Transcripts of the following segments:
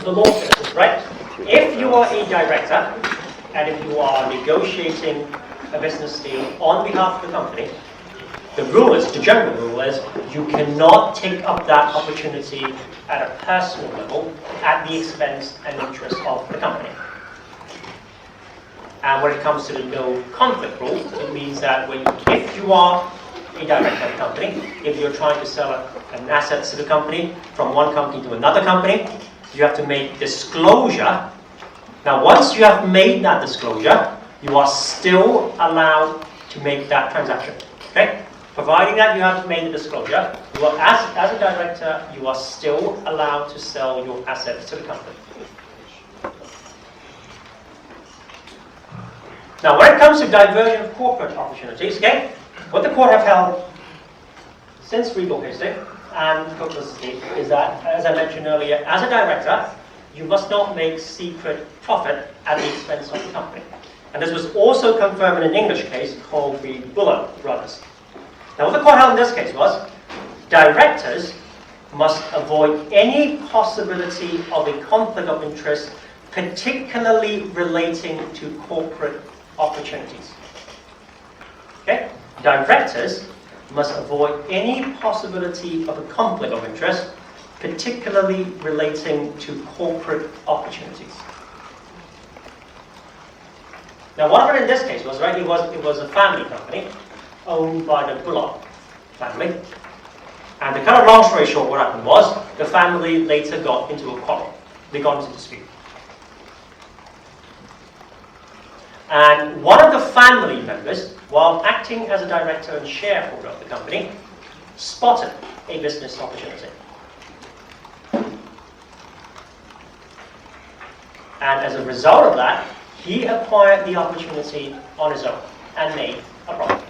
the law says, right? If you are a director and if you are negotiating a business deal on behalf of the company, the rule is, the general rule is, you cannot take up that opportunity at a personal level at the expense and interest of the company. And when it comes to the no conflict rule, it means that if you are a director of the company, if you're trying to sell an asset to the company from one company to another company, you have to make disclosure. Now, once you have made that disclosure, you are still allowed to make that transaction. Okay? Providing that you have made the disclosure, you are, as a director, you are still allowed to sell your assets to the company. Now, when it comes to diversion of corporate opportunities, okay, what the court have held since Regal Hastings and Publicity is that, as I mentioned earlier, as a director, you must not make secret profit at the expense of the company. And this was also confirmed in an English case called the Buller Brothers. Now, what the court held in this case was, directors must avoid any possibility of a conflict of interest, particularly relating to corporate opportunities. Okay? Directors must avoid any possibility of a conflict of interest, particularly relating to corporate opportunities. Now, what happened in this case was, right, it was a family company owned by the Bullock family. And the kind of long story short, what happened was, the family later got into a quarrel. They got into a dispute. And one of the family members, while acting as a director and shareholder of the company, spotted a business opportunity. And as a result of that, he acquired the opportunity on his own and made a profit.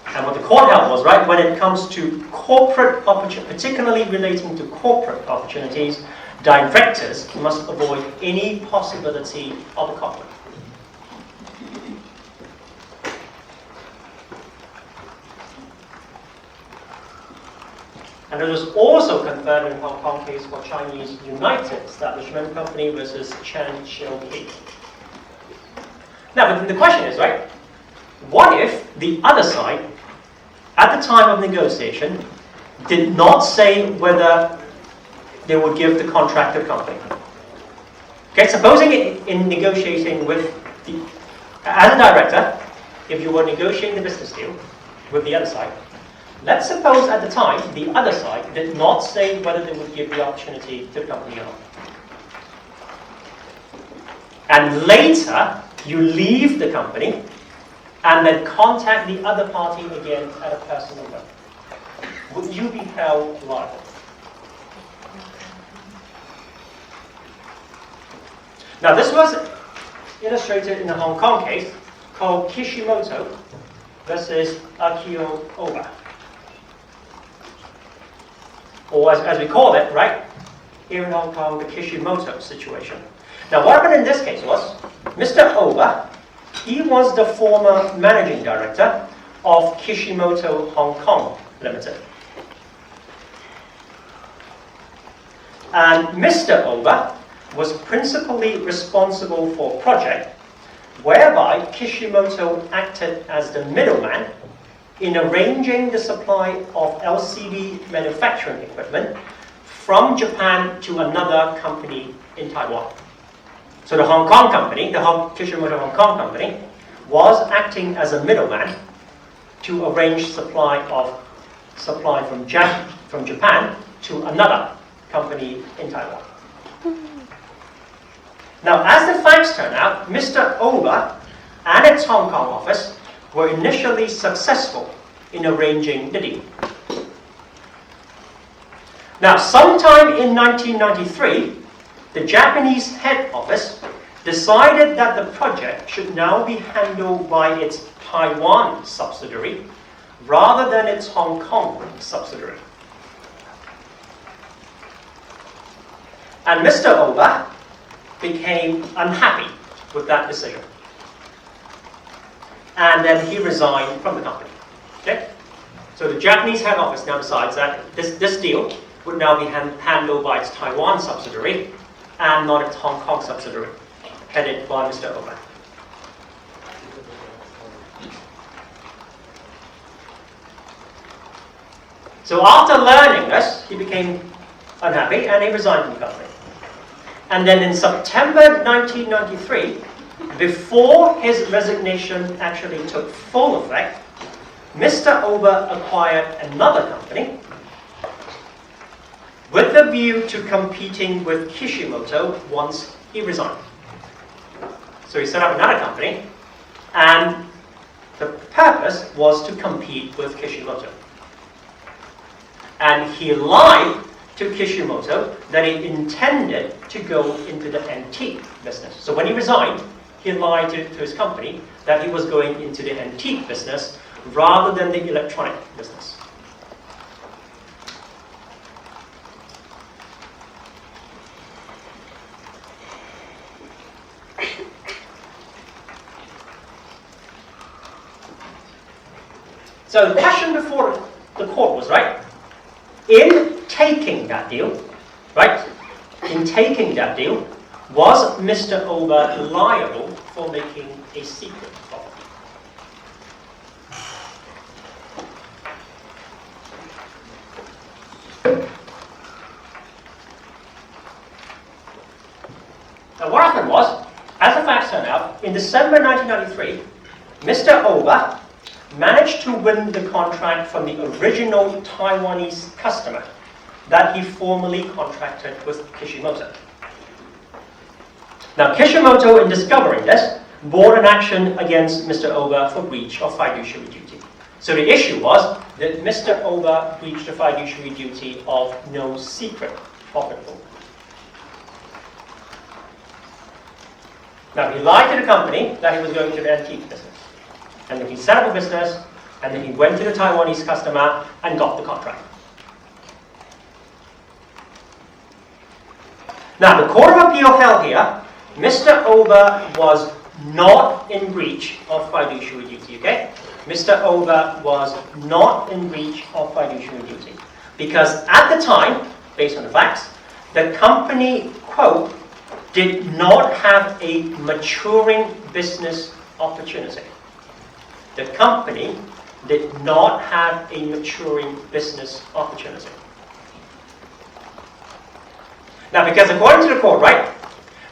And what the court held was, right, when it comes to corporate opportunities, particularly relating to corporate opportunities, directors must avoid any possibility of a conflict. And it was also confirmed in Hong Kong case for Chinese United Establishment Company versus Chen Qiu. Now, but the question is, right, what if the other side, at the time of negotiation, did not say whether they would give the contract to the company? Okay, supposing in negotiating with as a director, if you were negotiating the business deal with the other side, let's suppose at the time the other side did not say whether they would give the opportunity to the company or not. And later, you leave the company and then contact the other party again at a personal level. Would you be held liable? Now, this was illustrated in a Hong Kong case called Kishimoto versus Akio Oba. Or as we call it, right, here in Hong Kong, the Kishimoto situation. Now, what happened in this case was, Mr. Oba, he was the former managing director of Kishimoto Hong Kong Limited. And Mr. Oba was principally responsible for a project whereby Kishimoto acted as the middleman in arranging the supply of LCD manufacturing equipment from Japan to another company in Taiwan. So the Hong Kong company, the Kishimoto Hong Kong company, was acting as a middleman to arrange supply from Japan to another company in Taiwan. Now, as the facts turn out, Mr. Oba and its Hong Kong office were initially successful in arranging the deal. Now, sometime in 1993, the Japanese head office decided that the project should now be handled by its Taiwan subsidiary rather than its Hong Kong subsidiary. And Mr. Oba became unhappy with that decision. And then he resigned from the company. Okay? So the Japanese head office now decides that this deal would now be handled by its Taiwan subsidiary and not its Hong Kong subsidiary, headed by Mr. Oba. So after learning this, he became unhappy and he resigned from the company. And then in September 1993, before his resignation actually took full effect, Mr. Oba acquired another company with the view to competing with Kishimoto once he resigned. So he set up another company, and the purpose was to compete with Kishimoto. And he lied to Kishimoto that he intended to go into the antique business. So when he resigned, he lied to his company that he was going into the antique business rather than the electronic business. So the question before the court was, right, in taking that deal, right, in taking that deal, was Mr. Oba liable for making a secret of it? Now what happened was, as the facts turn out, in December 1993, Mr. Oba managed to win the contract from the original Taiwanese customer that he formerly contracted with Kishimoto. Now, Kishimoto, in discovering this, brought an action against Mr. Oba for breach of fiduciary duty. So the issue was that Mr. Oba breached the fiduciary duty of no secret profit pool. Now, he lied to the company that he was going to the antique business. And then he set up a business, and then he went to the Taiwanese customer and got the contract. Now, the Court of Appeal held here, Mr. Oba was not in breach of fiduciary duty, okay? Mr. Oba was not in breach of fiduciary duty. Because at the time, based on the facts, the company, quote, did not have a maturing business opportunity. The company did not have a maturing business opportunity. Now, because according to the court, right,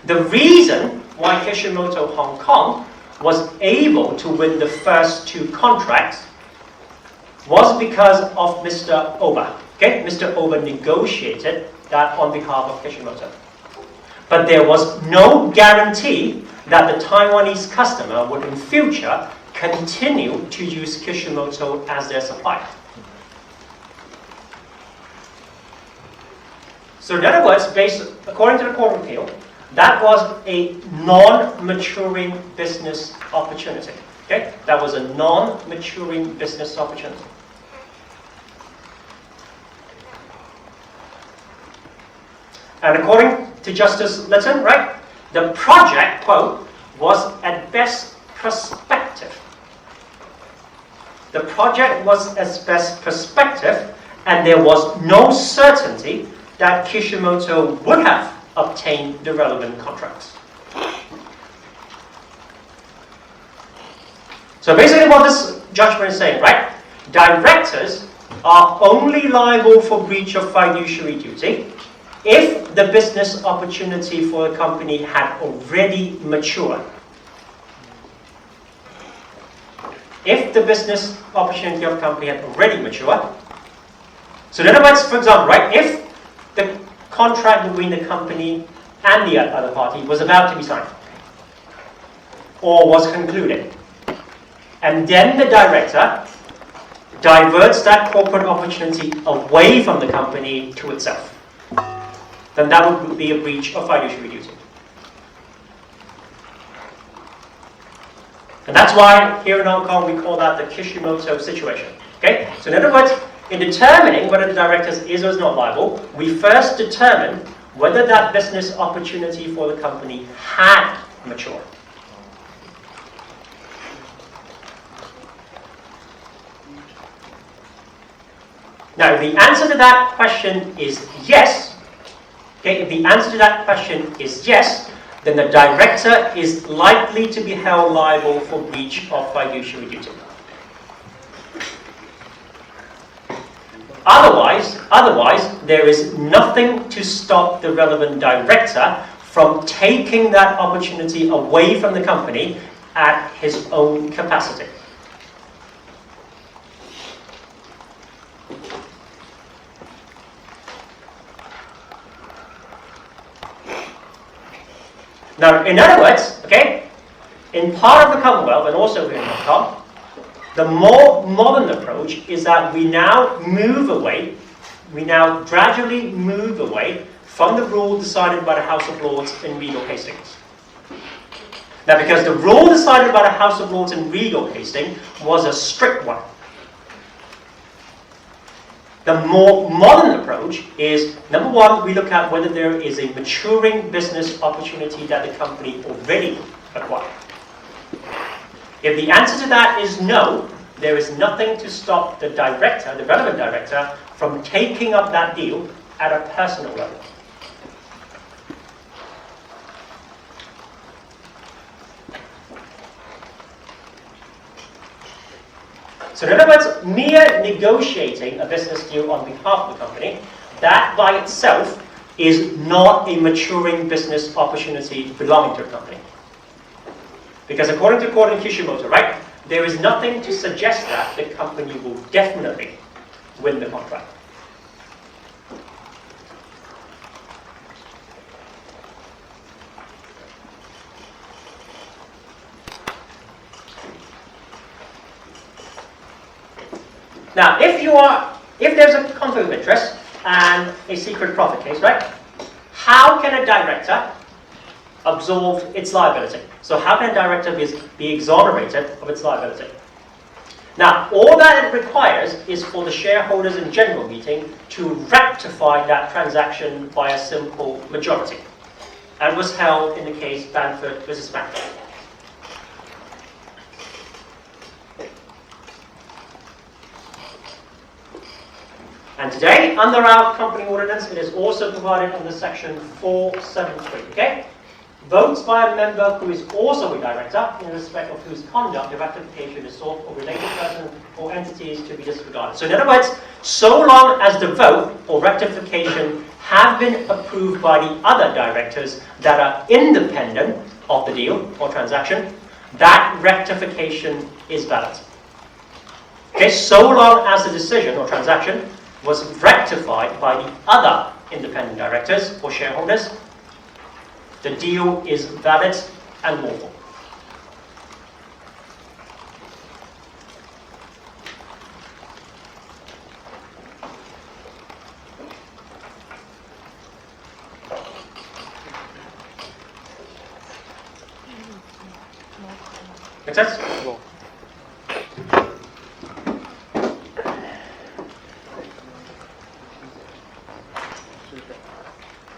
the reason why Kishimoto Hong Kong was able to win the first two contracts was because of Mr. Oba. Okay, Mr. Oba negotiated that on behalf of Kishimoto. But there was no guarantee that the Taiwanese customer would in future continue to use Kishimoto as their supplier. So in other words, according to the Court of Appeal, that was a non-maturing business opportunity. Okay? That was a non-maturing business opportunity. And according to Justice Litton, right, the project, quote, was at best prospective. The project was at best prospective, and there was no certainty that Kishimoto would have obtained the relevant contracts. So basically what this judgment is saying, right? Directors are only liable for breach of fiduciary duty if the business opportunity for the company had already matured. If the business opportunity of the company had already matured. So in other words, for example, right, if the contract between the company and the other party was about to be signed or was concluded, and then the director diverts that corporate opportunity away from the company to itself, then that would be a breach of fiduciary duty. And that's why here in Hong Kong we call that the Kishimoto situation. Okay? So in other words, in determining whether the director is or is not liable, we first determine whether that business opportunity for the company had matured. Now, if the answer to that question is yes, okay, if the answer to that question is yes, then the director is likely to be held liable for breach of fiduciary duty. Otherwise, there is nothing to stop the relevant director from taking that opportunity away from the company at his own capacity. Now, in other words, okay, in part of the Commonwealth and also here in Hong Kong, the more modern approach is that we now gradually move away from the rule decided by the House of Lords in Regal Hastings. Now, because the rule decided by the House of Lords in Regal Hastings was a strict one. The more modern approach is, number one, we look at whether there is a maturing business opportunity that the company already acquired. If the answer to that is no, there is nothing to stop the director, the relevant director, from taking up that deal at a personal level. So in other words, mere negotiating a business deal on behalf of the company, that by itself is not a maturing business opportunity belonging to a company. Because according to Gordon Kishimoto, right, there is nothing to suggest that the company will definitely win the contract. Now, if there's a conflict of interest and a secret profit case, right? How can a director absolve its liability? So how can a director be exonerated of its liability? Now, all that it requires is for the shareholders in general meeting to rectify that transaction by a simple majority. And was held in the case Banford versus Banford. And today, under our company ordinance, it is also provided under section 473, okay? Votes by a member who is also a director in respect of whose conduct the rectification is sought or related person or entities to be disregarded. So in other words, so long as the vote or rectification have been approved by the other directors that are independent of the deal or transaction, that rectification is valid. Okay, so long as the decision or transaction was rectified by the other independent directors or shareholders, the deal is valid and lawful. Make sense?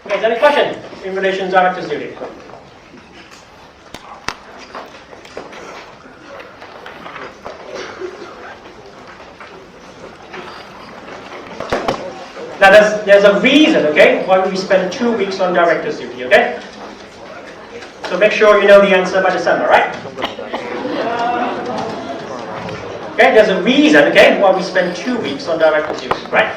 Okay, is there any question in relation to director's duty? Now there's a reason, okay, why we spend 2 weeks on director's duty, okay? So make sure you know the answer by December, right? Okay, there's a reason, okay, why we spend 2 weeks on director's duty, right?